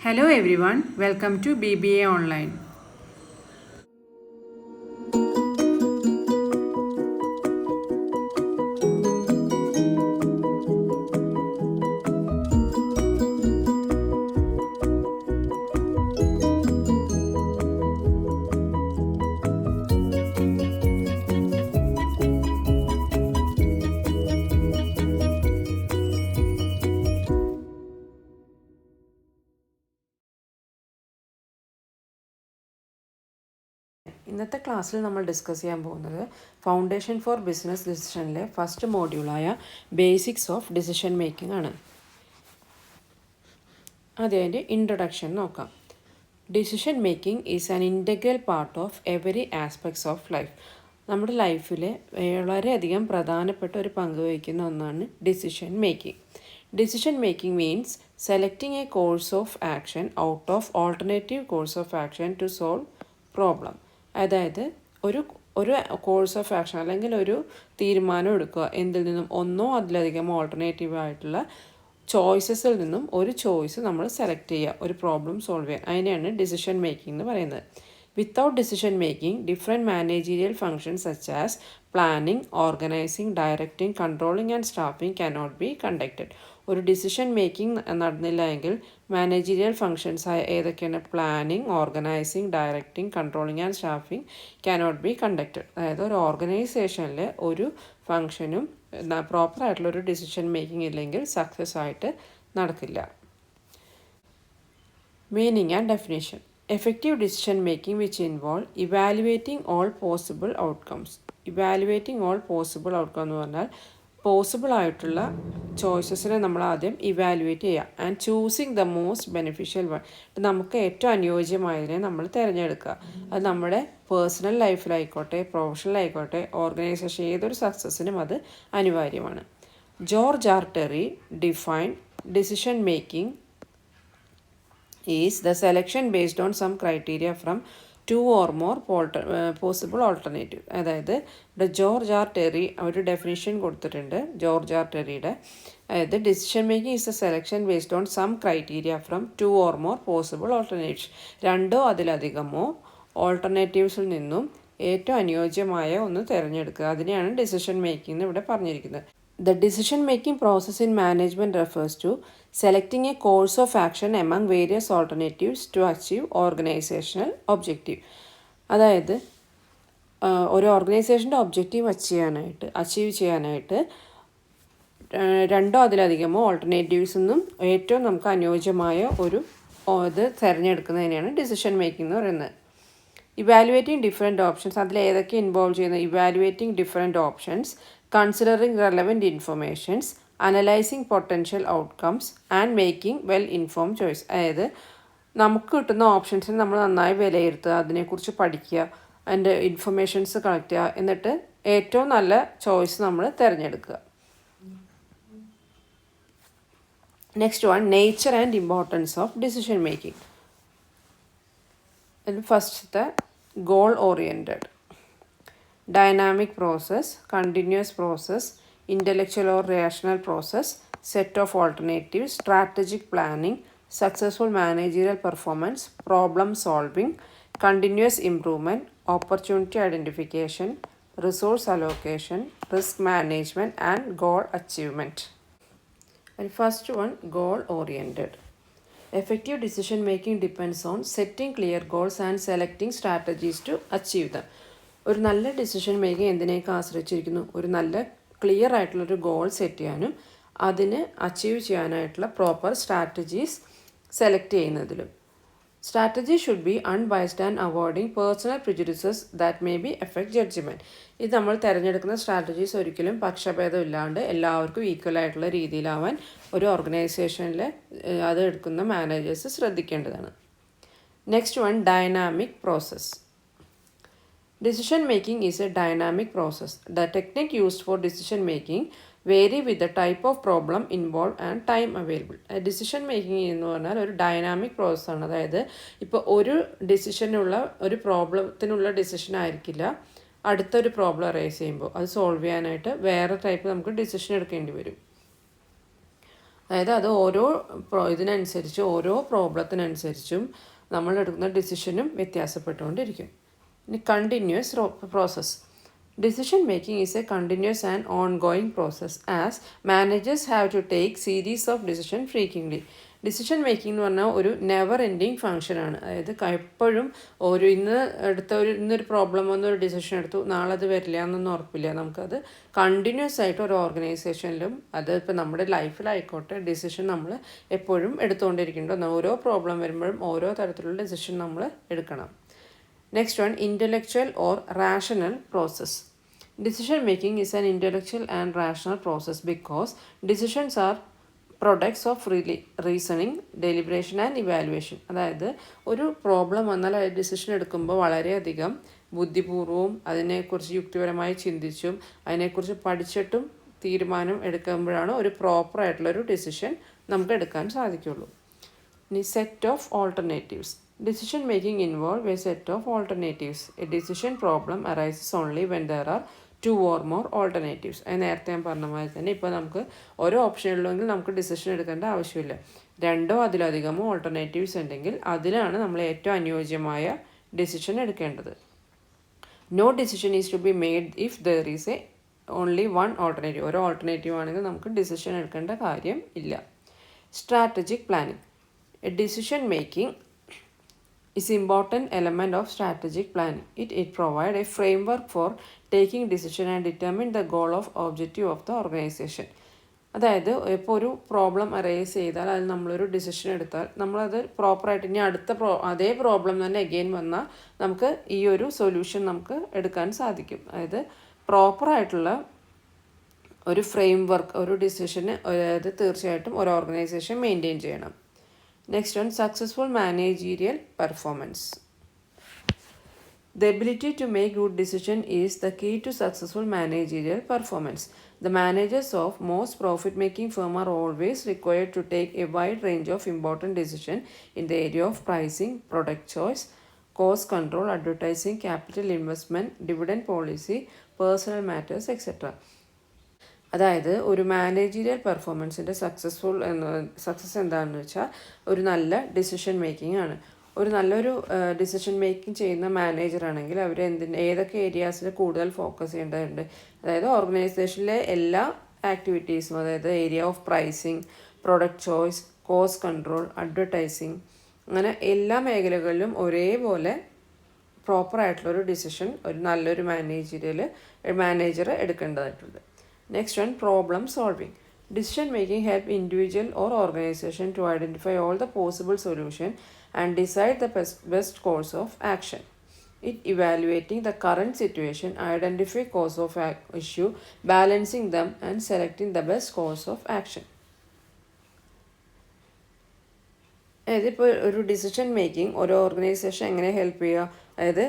Hello everyone, welcome to BBA Online. ഇന്നത്തെ ക്ലാസ്സിൽ നമ്മൾ ഡിസ്കസ് ചെയ്യാൻ പോകുന്നത് ഫൗണ്ടേഷൻ ഫോർ ബിസിനസ് ഡിസിഷനിലെ ഫസ്റ്റ് മോഡ്യൂളായ ബേസിക്സ് ഓഫ് ഡിസിഷൻ മേക്കിംഗ് ആണ്. അതിൻ്റെ ഇൻട്രൊഡക്ഷൻ നോക്കാം. Decision making is an integral part of every aspects of life. നമ്മുടെ ലൈഫിൽ വളരെയധികം പ്രധാനപ്പെട്ട ഒരു പങ്ക് വഹിക്കുന്ന ഒന്നാണ് decision making. Decision making means selecting a course of action out of alternative course of action to solve problem. അതായത് ഒരു കോഴ്സ് ഓഫ് ആക്ഷൻ അല്ലെങ്കിൽ ഒരു തീരുമാനം എടുക്കുക, എന്തിൽ നിന്നും ഒന്നോ അതിലധികം ഓൾട്ടർനേറ്റീവ് ആയിട്ടുള്ള ചോയ്സസിൽ നിന്നും ഒരു ചോയ്സ് നമ്മൾ സെലക്ട് ചെയ്യുക, ഒരു പ്രോബ്ലം സോൾവ് ചെയ്യാൻ. അതിനെയാണ് ഡിസിഷൻ മേക്കിംഗ് എന്ന് പറയുന്നത്. Without decision making different managerial functions such as planning, organising, directing, controlling and staffing cannot be conducted. ഒരു ഡിസിഷൻ മേക്കിംഗ് നടന്നില്ല എങ്കിൽ മാനേജീരിയൽ ഫങ്ഷൻസ് ഏതൊക്കെയാണ്? Planning, organising, directing, controlling and staffing cannot be conducted. അതായത് ഒരു ഓർഗനൈസേഷനിൽ ഒരു ഫങ്ഷനും പ്രോപ്പറായിട്ടുള്ളൊരു ഡിസിഷൻ മേക്കിംഗ് ഇല്ലെങ്കിൽ success ആയിട്ട് നടക്കില്ല. Meaning and definition. Effective decision making which involve evaluating all possible outcomes. Evaluating all possible outcomes എന്ന് പറഞ്ഞാൽ പോസിബിൾ ആയിട്ടുള്ള ചോയ്സസിനെ നമ്മൾ ആദ്യം ഇവാലുവേറ്റ് ചെയ്യുക. And choosing the most beneficial one. നമുക്ക് ഏറ്റവും അനുയോജ്യമായതിനെ നമ്മൾ തിരഞ്ഞെടുക്കുക. അത് നമ്മുടെ പേഴ്സണൽ ലൈഫിലായിക്കോട്ടെ, പ്രൊഫഷണലായിക്കോട്ടെ, ഓർഗനൈസേഷൻ ഏതൊരു സക്സസ്സിനും അത് അനിവാര്യമാണ്. George R Terry define decision making is the selection based on some criteria from two or more possible alternative. അതായത് ഇവിടെ ജോർജ് ആർ ടെറി ഒരു ഡെഫിനിഷൻ കൊടുത്തിട്ടുണ്ട്. ജോർജ് ആർ ടെറിയുടെ അതായത് decision making is a selection based on some criteria from two or more possible alternatives. രണ്ടോ അതിലധികമോ ഓൾട്ടർനേറ്റീവ്സിൽ നിന്നും ഏറ്റവും അനുയോജ്യമായ ഒന്ന് തിരഞ്ഞെടുക്കുക. അതിനെയാണ് ഡിസിഷൻ മേക്കിംഗ് എന്ന് ഇവിടെ പറഞ്ഞിരിക്കുന്നത്. The decision-making process in management refers to selecting a course of action among various alternatives to achieve organizational objective. അതായത് ഒരു ഓർഗനൈസേഷൻ്റെ ഒബ്ജക്റ്റീവ് അച്ചീവ് ചെയ്യാനായിട്ട് രണ്ടോ അതിലധികമോ ഓൾട്ടർനേറ്റീവ്സിൽ നിന്നും ഏറ്റവും നമുക്ക് അനുയോജ്യമായ ഒരു ഇത് തിരഞ്ഞെടുക്കുന്നതിനെയാണ് ഡിസിഷൻ മേക്കിംഗ് എന്ന് പറയുന്നത്. Evaluating different options. അതിൽ ഏതൊക്കെ ഇൻവോൾവ് ചെയ്യുന്നത്? Evaluating different options, considering relevant informations, analyzing potential outcomes and making well-informed choice. അതായത് നമുക്ക് കിട്ടുന്ന ഓപ്ഷൻസിന് നമ്മൾ നന്നായി വിലയിരുത്തുക, അതിനെക്കുറിച്ച് പഠിക്കുക, അതിൻ്റെ ഇൻഫർമേഷൻസ് കളക്ട് ചെയ്യുക, എന്നിട്ട് ഏറ്റവും നല്ല ചോയ്സ് നമ്മൾ തിരഞ്ഞെടുക്കുക. Next one, nature and importance of decision making. അതിൽ ഫസ്റ്റത്തെ goal oriented. Dynamic process, continuous process, intellectual or rational process, set of alternatives, strategic planning, successful managerial performance, problem solving, continuous improvement, opportunity identification, resource allocation, risk management and goal achievement. And first one, goal oriented. Effective decision making depends on setting clear goals and selecting strategies to achieve them. ഒരു നല്ല decision making എന്തിനേക്ക് ആശ്രയിച്ചിരിക്കുന്നു? ഒരു നല്ല clear ആയിട്ടുള്ളൊരു goal set ചെയ്യാനും അതിന് achieve ചെയ്യാനായിട്ടുള്ള proper strategies select ചെയ്യുന്നതിലും. Strategy should be unbiased and avoiding personal prejudices that may be effect judgement. ഇത് നമ്മൾ തിരഞ്ഞെടുക്കുന്ന സ്ട്രാറ്റജീസ് ഒരിക്കലും പക്ഷഭേദം ഇല്ലാണ്ട് എല്ലാവർക്കും ഈക്വൽ ആയിട്ടുള്ള രീതിയിലാവാൻ ഒരു ഓർഗനൈസേഷനിൽ അത് എടുക്കുന്ന മാനേജേഴ്സ് ശ്രദ്ധിക്കേണ്ടതാണ്. Next one, dynamic process. Decision making is a dynamic process. The technique used for decision making vary with the type of problem involved and time available. Decision making എന്ന് പറഞ്ഞാൽ ഒരു ഡൈനാമിക് പ്രോസസ്സാണ്. അതായത് ഇപ്പോൾ ഒരു ഒരു പ്രോബ്ലത്തിനുള്ള ഡിസിഷൻ ആയിരിക്കില്ല അടുത്തൊരു പ്രോബ്ലം റേസ് ചെയ്യുമ്പോൾ അത് സോൾവ് ചെയ്യാനായിട്ട് വേറെ ടൈപ്പ് നമുക്ക് ഡിസിഷൻ എടുക്കേണ്ടി വരും. അതായത് അത് ഓരോ ഇതിനനുസരിച്ച് ഓരോ പ്രോബ്ലത്തിനനുസരിച്ചും നമ്മൾ എടുക്കുന്ന ഡിസിഷനും വ്യത്യാസപ്പെട്ടുകൊണ്ടിരിക്കും. ഇനി continuous process. Decision making is a continuous and ongoing process as managers have to take series of decision frequently. Decision making എന്ന് പറഞ്ഞാൽ ഒരു നെവർ എൻഡിങ് ഫങ്ഷനാണ്. അതായത് എപ്പോഴും ഇന്നൊരു പ്രോബ്ലം വന്നൊരു ഡിസിഷൻ എടുത്തു, നാളെ അത് വരില്ല എന്നൊന്നും ഉറപ്പില്ല. നമുക്കത് കണ്ടിന്യൂസ് ആയിട്ട് ഒരു ഓർഗനൈസേഷനിലും അത് ഇപ്പോൾ നമ്മുടെ ലൈഫിലായിക്കോട്ടെ ഡിസിഷൻ നമ്മൾ എപ്പോഴും എടുത്തുകൊണ്ടിരിക്കുന്നുണ്ട്. ഓരോ പ്രോബ്ലം വരുമ്പോഴും ഓരോ തരത്തിലുള്ള ഡിസിഷൻ നമ്മൾ എടുക്കണം. Next one, intellectual or rational process. Decision making is an intellectual and rational process because decisions are products of reasoning, deliberation and evaluation. അതായത് ഒരു പ്രോബ്ലം വന്നാൽ അത് ഡിസിഷൻ എടുക്കുമ്പോൾ വളരെയധികം ബുദ്ധിപൂർവവും അതിനെക്കുറിച്ച് യുക്തിപരമായി ചിന്തിച്ചും അതിനെക്കുറിച്ച് പഠിച്ചിട്ടും തീരുമാനം എടുക്കുമ്പോഴാണ് ഒരു പ്രോപ്പറായിട്ടുള്ളൊരു ഡിസിഷൻ നമുക്ക് എടുക്കാൻ സാധിക്കുള്ളൂ. ഇനി set of alternatives. Decision making involves a set of alternatives. A decision problem arises only when there are two or more alternatives. അത് നേരത്തെ ഞാൻ പറഞ്ഞ മാതിരി തന്നെ ഇപ്പോൾ നമുക്ക് ഓരോ ഓപ്ഷൻ ഉള്ളെങ്കിൽ നമുക്ക് ഡിസിഷൻ എടുക്കേണ്ട ആവശ്യമില്ല. രണ്ടോ അതിലധികമോ ഓൾട്ടർനേറ്റീവ്സ് ഉണ്ടെങ്കിൽ അതിലാണ് നമ്മൾ ഏറ്റവും അനുയോജ്യമായ ഡിസിഷൻ എടുക്കേണ്ടത്. No decision is to be made if there is a only one alternative. ഓരോ ഓൾട്ടർനേറ്റീവ് ആണെങ്കിൽ നമുക്ക് ഡിസിഷൻ എടുക്കേണ്ട കാര്യം ഇല്ല. Strategic planning. A decision making is important element of strategic planning. It provides a framework for taking decision and determine the goal of objective of the organization. അതായത് ഇപ്പോൾ ഒരു problem arise ചെയ്താൽ അതിൽ നമ്മളൊരു ഡിസിഷൻ എടുത്താൽ നമ്മളത് പ്രോപ്പറായിട്ട് ഇനി അതേ പ്രോബ്ലം തന്നെ അഗെയിൻ വന്നാൽ നമുക്ക് ഈ ഒരു സൊല്യൂഷൻ നമുക്ക് എടുക്കാൻ സാധിക്കും. അതായത് പ്രോപ്പറായിട്ടുള്ള ഒരു ഫ്രെയിം വർക്ക് ഒരു ഡിസിഷന് അതായത് തീർച്ചയായിട്ടും ഒരു ഓർഗനൈസേഷൻ മെയിൻറ്റെയിൻ ചെയ്യണം. Next one, successful managerial performance. The ability to make good decision is the key to successful managerial performance. The managers of most profit-making firms are always required to take a wide range of important decisions in the area of pricing, product choice, cost control, advertising, capital investment, dividend policy, personal matters, etc. അതായത് ഒരു managerial പെർഫോമൻസിൻ്റെ success എന്താണെന്ന് വെച്ചാൽ ഒരു നല്ല decision making ആണ്. ഒരു നല്ലൊരു decision making ചെയ്യുന്ന മാനേജറാണെങ്കിൽ അവർ ഏതൊക്കെ ഏരിയാസിൽ കൂടുതൽ ഫോക്കസ് ചെയ്യേണ്ടതുണ്ട്. അതായത് ഓർഗനൈസേഷനിലെ എല്ലാ ആക്ടിവിറ്റീസും അതായത് area of pricing, product choice, cost control, advertising അങ്ങനെ എല്ലാ മേഖലകളിലും ഒരേപോലെ പ്രോപ്പറായിട്ടുള്ളൊരു ഡിസിഷൻ ഒരു നല്ലൊരു manager എടുക്കേണ്ടതായിട്ടുണ്ട്. Next one, problem solving. Decision making helps individual or organization to identify all the possible solutions and decide the best course of action. It evaluating the current situation, identify cause of issue, balancing them and selecting the best course of action. ഇപ്പോൾ ഒരു decision making ഒരു organisation എങ്ങനെ help ചെയ്യുക, അതായത്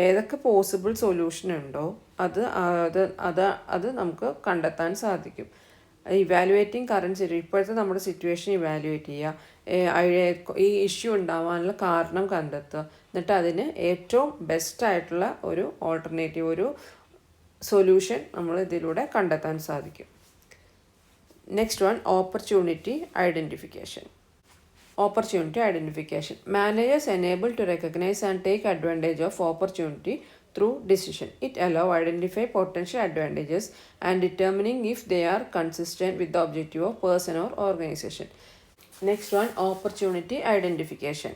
ഏതൊക്കെ possible solution ഉണ്ടോ അത് നമുക്ക് കണ്ടെത്താൻ സാധിക്കും. ഇവാലുവേറ്റിംഗ് കറൻറ്റ് സിറ്റുവേഷൻ, ഇപ്പോഴത്തെ നമ്മുടെ സിറ്റുവേഷൻ ഇവാലുവേറ്റ് ചെയ്യുക, ഈ ഇഷ്യൂ ഉണ്ടാവാനുള്ള കാരണം കണ്ടെത്തുക, എന്നിട്ട് അതിന് ഏറ്റവും ബെസ്റ്റായിട്ടുള്ള ഒരു ഓൾട്ടർനേറ്റീവ് ഒരു സൊല്യൂഷൻ നമ്മൾ ഇതിലൂടെ കണ്ടെത്താൻ സാധിക്കും. Next one, opportunity identification. Managers enable to recognize and take advantage of opportunity through decision. It allows identify potential advantages and determining if they are consistent with the objective of person or organization. Next one, opportunity identification.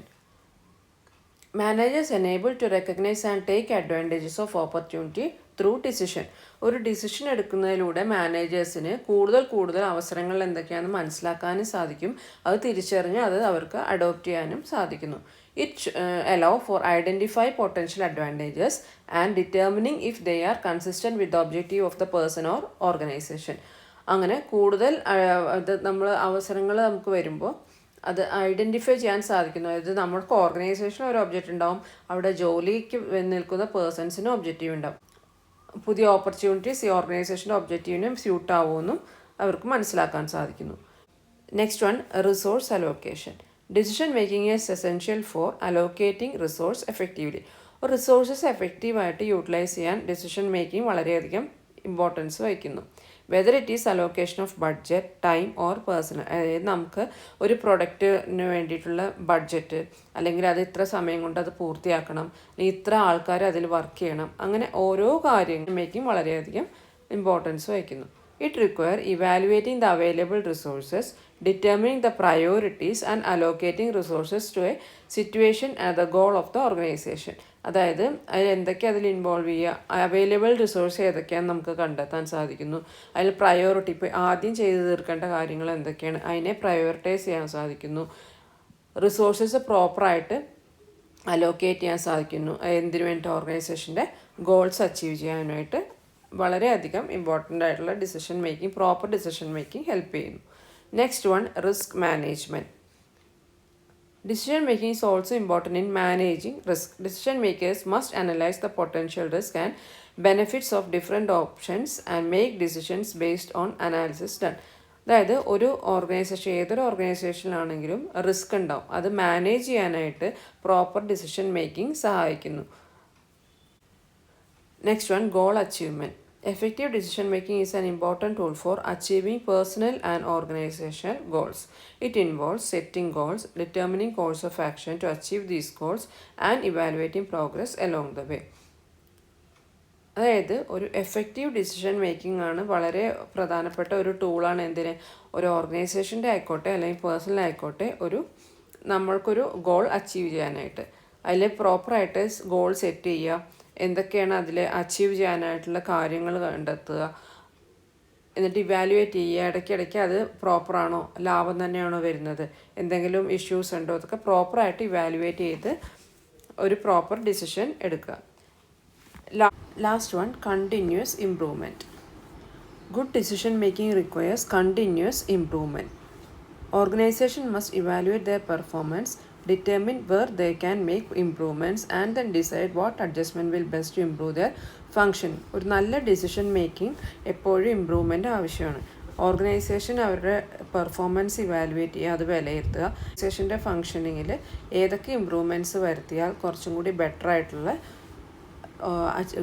Managers enable to recognize and take advantages of opportunity through decision. ഒരു decision എടുക്കുന്നതിലൂടെ മാനേജേഴ്സിന് കൂടുതൽ അവസരങ്ങൾ എന്തൊക്കെയാണെന്ന് മനസ്സിലാക്കാനും സാധിക്കും. അത് തിരിച്ചറിഞ്ഞ് അത് അവർക്ക് അഡോപ്റ്റ് ചെയ്യാനും സാധിക്കുന്നു. It allow for identify potential advantages and determining if they are consistent with the objective of the person or organization. അങ്ങനെ കൂടുതൽ അവസരങ്ങൾ നമുക്ക് വരുമ്പോൾ അത് ഐഡൻറ്റിഫൈ ചെയ്യാൻ സാധിക്കുന്നു. അതായത് നമ്മൾക്ക് ഓർഗനൈസേഷൻ ഒരു ഒബ്ജക്റ്റ് ഉണ്ടാവും, അവിടെ ജോലിക്ക് നിൽക്കുന്ന പേഴ്സൺസിന് ഒബ്ജക്റ്റീവ് ഉണ്ടാവും. പുതിയ ഓപ്പർച്യൂണിറ്റീസ് ഈ ഓർഗനൈസേഷൻ്റെ ഒബ്ജക്റ്റീവിനും സ്യൂട്ട് ആവുമെന്നും അവർക്ക് മനസ്സിലാക്കാൻ സാധിക്കുന്നു. Next one, resource allocation. Decision making is essential for allocating resource effectively. Resources എഫക്റ്റീവായിട്ട് യൂട്ടിലൈസ് ചെയ്യാൻ ഡിസിഷൻ മേക്കിംഗ് വളരെയധികം ഇമ്പോർട്ടൻസ് വഹിക്കുന്നു. Whether it is allocation of budget, time or personnel. അതായത് നമുക്ക് ഒരു പ്രൊഡക്റ്റിന് വേണ്ടിയിട്ടുള്ള ബഡ്ജറ്റ്, അല്ലെങ്കിൽ അത് ഇത്ര സമയം കൊണ്ട് അത് പൂർത്തിയാക്കണം, അല്ലെങ്കിൽ ഇത്ര ആൾക്കാർ അതിൽ വർക്ക് ചെയ്യണം, അങ്ങനെ ഓരോ കാര്യങ്ങളിലേക്കും വളരെയധികം ഇമ്പോർട്ടൻസ് വഹിക്കുന്നു. It requires evaluating the available resources, determining the priorities and allocating resources to a situation and the goal of the organization. അതായത് എന്തൊക്കെ അതിൽ ഇൻവോൾവ് ചെയ്യുക, അവൈലബിൾ റിസോഴ്സ് ഏതൊക്കെയാണെന്ന് നമുക്ക് കണ്ടെത്താൻ സാധിക്കുന്നു. അതിൽ പ്രയോറിറ്റി, ഇപ്പോൾ ആദ്യം ചെയ്ത് തീർക്കേണ്ട കാര്യങ്ങൾ എന്തൊക്കെയാണ് അതിനെ പ്രയോറിറ്റൈസ് ചെയ്യാൻ സാധിക്കുന്നു. റിസോഴ്സസ് പ്രോപ്പറായിട്ട് അലോക്കേറ്റ് ചെയ്യാൻ സാധിക്കുന്നു. എന്തിനു വേണ്ടി ഓർഗനൈസേഷൻ്റെ ഗോൾസ് അച്ചീവ് ചെയ്യാനായിട്ട് വളരെയധികം ഇമ്പോർട്ടൻ്റ് ആയിട്ടുള്ള decision making, proper decision making help ചെയ്യുന്നു. Next one, risk management. Decision making is also important in managing risk. Decision makers must analyze the potential risk and benefits of different options and make decisions based on analysis done. അതായത് ഒരു organisation, ഏതൊരു ഓർഗനൈസേഷനിലാണെങ്കിലും risk ഉണ്ടാവും. അത് manage ചെയ്യാനായിട്ട് proper decision making സഹായിക്കുന്നു. Next one, goal achievement. Effective decision making is an important tool for achieving personal and organizational goals. It involves setting goals, determining course of action to achieve these goals, and evaluating progress along the way. അതായത് ഒരു effective decision making ആണ് വളരെ പ്രധാനപ്പെട്ട ഒരു ടൂളാണ്. എന്തിന്, ഒരു ഓർഗനൈസേഷൻ്റെ ആയിക്കോട്ടെ അല്ലെങ്കിൽ പേഴ്സണൽ ആയിക്കോട്ടെ, നമ്മൾക്കൊരു ഗോൾ അച്ചീവ് ചെയ്യാനായിട്ട് അതിൽ പ്രോപ്പറായിട്ട് ഗോൾ സെറ്റ് ചെയ്യുക, എന്തൊക്കെയാണ് അതിൽ അച്ചീവ് ചെയ്യാനായിട്ടുള്ള കാര്യങ്ങൾ കണ്ടെത്തുക, എന്നിട്ട് ഇവാലുവേറ്റ് ചെയ്യുക. ഇടയ്ക്കിടയ്ക്ക് അത് പ്രോപ്പറാണോ, ലാഭം തന്നെയാണോ വരുന്നത്, എന്തെങ്കിലും ഇഷ്യൂസ് ഉണ്ടോ, അതൊക്കെ പ്രോപ്പറായിട്ട് ഇവാലുവേറ്റ് ചെയ്ത് ഒരു പ്രോപ്പർ ഡിസിഷൻ എടുക്കുക. Last one, continuous improvement. Good decision making requires continuous improvement. Organization must evaluate their performance, determine where they can make improvements, and then decide what adjustment will best to improve their function. ഒരു നല്ല decision making എപ്പോഴും improvement ആവശ്യമാണ്. Organisation അവരുടെ performance evaluate ചെയ്യുക, അത് വിലയിരുത്തുക. ഓർഗനൈസേഷൻ്റെ ഫങ്ഷനിങ്ങിൽ ഏതൊക്കെ improvements വരുത്തിയാൽ കുറച്ചും കൂടി ബെറ്റർ ആയിട്ടുള്ള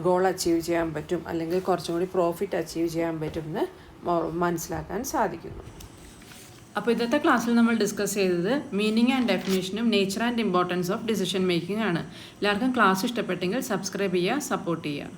ഗോൾ അച്ചീവ് ചെയ്യാൻ പറ്റും, അല്ലെങ്കിൽ കുറച്ചും കൂടി പ്രോഫിറ്റ് അച്ചീവ് ചെയ്യാൻ പറ്റും എന്ന് മനസ്സിലാക്കാൻ സാധിക്കുന്നു. അപ്പോൾ ഇന്നത്തെ ക്ലാസ്സിൽ നമ്മൾ ഡിസ്കസ് ചെയ്തത് മീനിങ് ആൻഡ് ഡെഫിനേഷനും nature and importance of decision making ആണ്. എല്ലാവർക്കും ക്ലാസ് ഇഷ്ടപ്പെട്ടെങ്കിൽ സബ്സ്ക്രൈബ് ചെയ്യുക, സപ്പോർട്ട് ചെയ്യുക.